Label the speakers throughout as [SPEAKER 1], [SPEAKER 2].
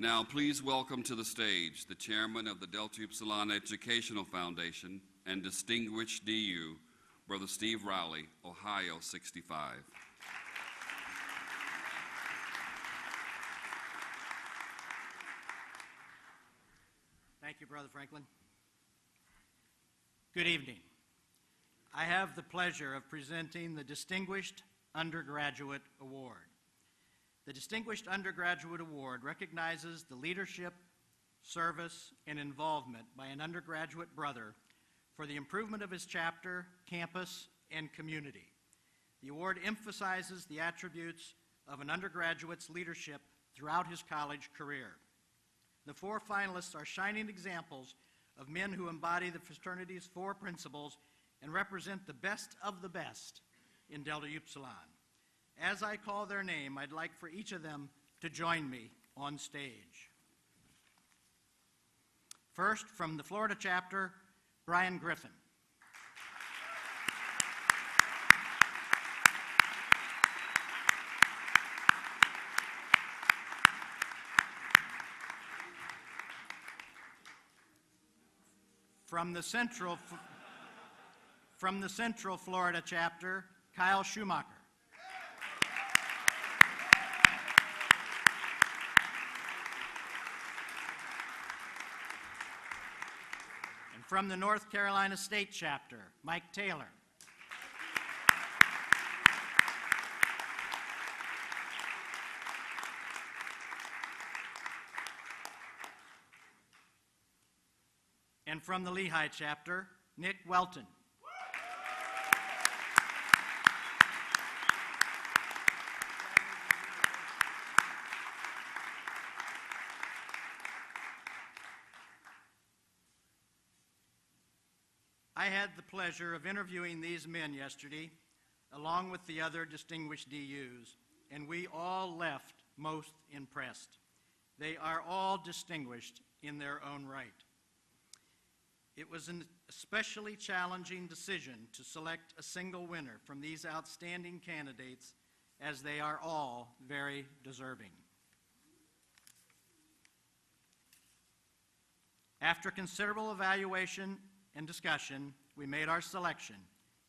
[SPEAKER 1] Now, please welcome to the stage the chairman of the Delta Upsilon Educational Foundation and distinguished DU, Brother Steve Rowley, Ohio 65.
[SPEAKER 2] Thank you, Brother Franklin. Good evening. I have the pleasure of presenting the Distinguished Undergraduate Award. The Distinguished Undergraduate Award recognizes the leadership, service, and involvement by an undergraduate brother for the improvement of his chapter, campus, and community. The award emphasizes the attributes of an undergraduate's leadership throughout his college career. The four finalists are shining examples of men who embody the fraternity's four principles and represent the best of the best in Delta Upsilon. As I call their name, I'd like for each of them to join me on stage. First, from the Florida chapter, Brian Griffin. From the Central Florida chapter, Kyle Schumacher. And from the North Carolina State chapter, Mike Taylor. And from the Lehigh chapter, Nick Welton. I had the pleasure of interviewing these men yesterday, along with the other distinguished DUs, and we all left most impressed. They are all distinguished in their own right. It was an especially challenging decision to select a single winner from these outstanding candidates, as they are all very deserving. After considerable evaluation and discussion, we made our selection,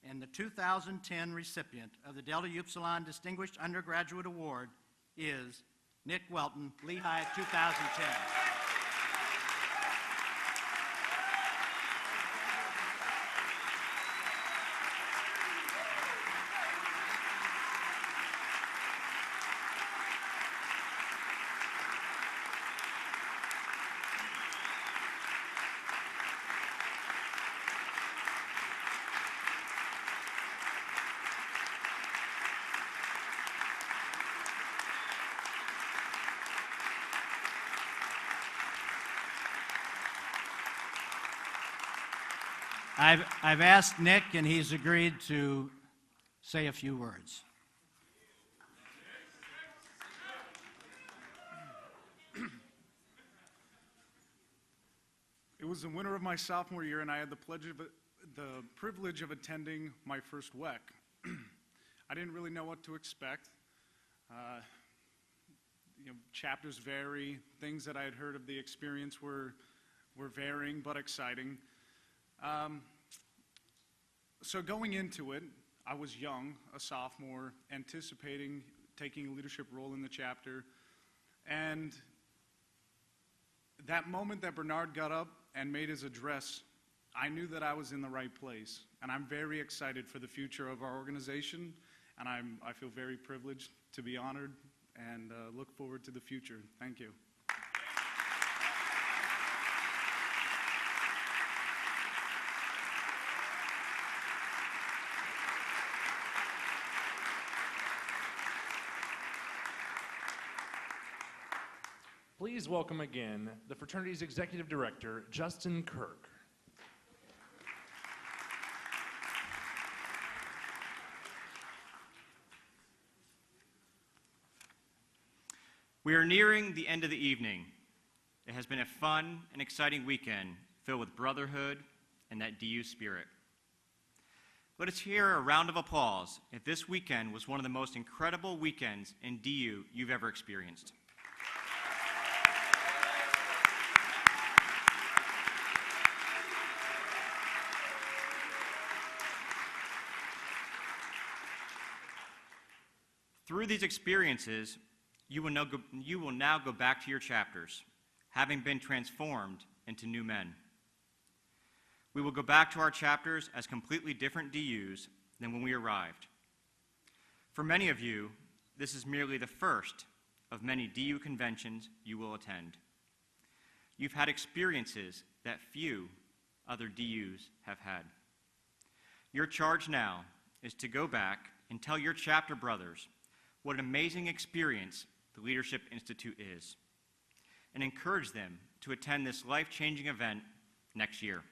[SPEAKER 2] and the 2010 recipient of the Delta Upsilon Distinguished Undergraduate Award is Nick Welton, Lehigh 2010. I've asked Nick, and he's agreed to say a few words.
[SPEAKER 3] It was the winter of my sophomore year, and I had the privilege of attending my first WEC. I didn't really know what to expect. Chapters vary. Things that I had heard of the experience were varying but exciting. So going into it, I was young, a sophomore, anticipating taking a leadership role in the chapter. And that moment that Bernard got up and made his address, I knew that I was in the right place. And I'm very excited for the future of our organization. And I feel very privileged to be honored and look forward to the future. Thank you.
[SPEAKER 4] Please welcome again the fraternity's Executive Director, Justin Kirk.
[SPEAKER 5] We are nearing the end of the evening. It has been a fun and exciting weekend filled with brotherhood and that DU spirit. Let us hear a round of applause if this weekend was one of the most incredible weekends in DU you've ever experienced. Through these experiences, you will now go back to your chapters, having been transformed into new men. We will go back to our chapters as completely different DUs than when we arrived. For many of you, this is merely the first of many DU conventions you will attend. You've had experiences that few other DUs have had. Your charge now is to go back and tell your chapter brothers what an amazing experience the Leadership Institute is, and encourage them to attend this life-changing event next year.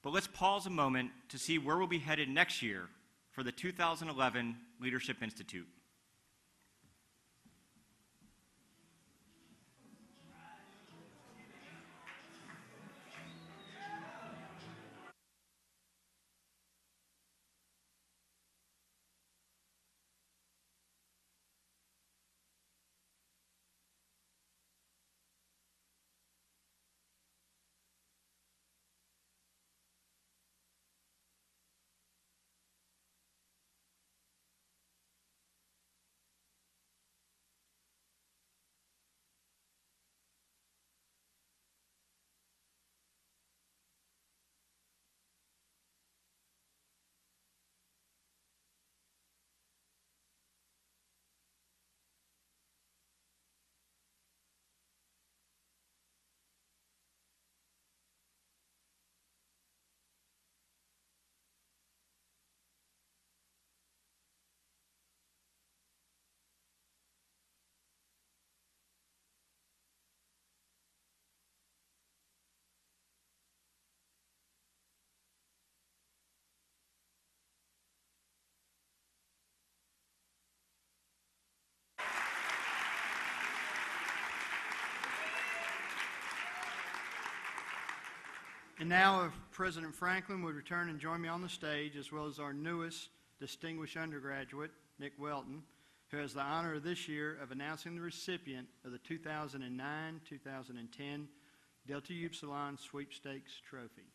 [SPEAKER 5] But let's pause a moment to see where we'll be headed next year for the 2011 Leadership Institute.
[SPEAKER 2] And now, if President Franklin would return and join me on the stage, as well as our newest distinguished undergraduate, Nick Welton, who has the honor this year of announcing the recipient of the 2009-2010 Delta Upsilon Sweepstakes Trophy.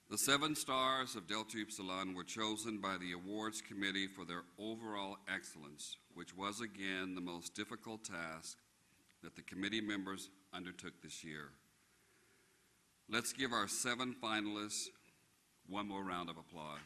[SPEAKER 1] The 7 stars of Delta Upsilon were chosen by the awards committee for their overall excellence, which was again the most difficult task that the committee members undertook this year. Let's give our 7 finalists one more round of applause.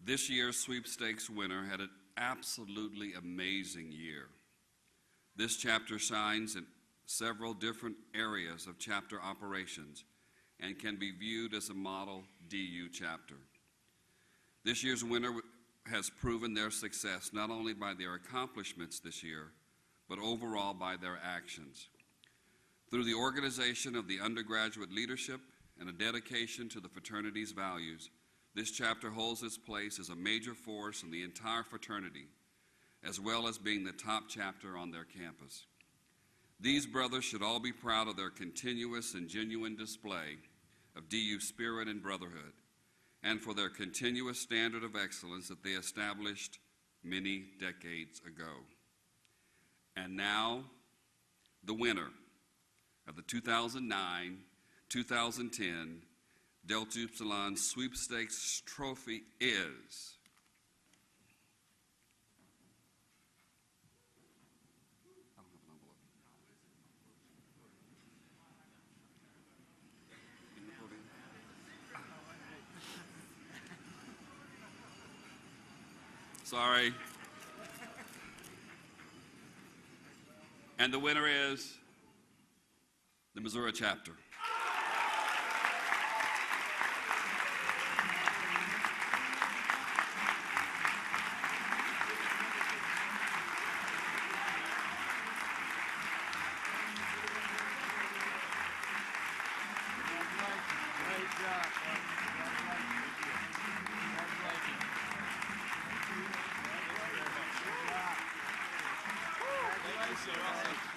[SPEAKER 1] This year's sweepstakes winner had an absolutely amazing year. This chapter shines in several different areas of chapter operations and can be viewed as a model DU chapter. This year's winner has proven their success not only by their accomplishments this year, but overall by their actions. Through the organization of the undergraduate leadership and a dedication to the fraternity's values, this chapter holds its place as a major force in the entire fraternity, as well as being the top chapter on their campus. These brothers should all be proud of their continuous and genuine display of DU spirit and brotherhood, and for their continuous standard of excellence that they established many decades ago. And now, the winner of the 2009-2010 Delta Upsilon Sweepstakes Trophy is sorry. And the winner is the Missouri chapter.
[SPEAKER 2] Congratulations.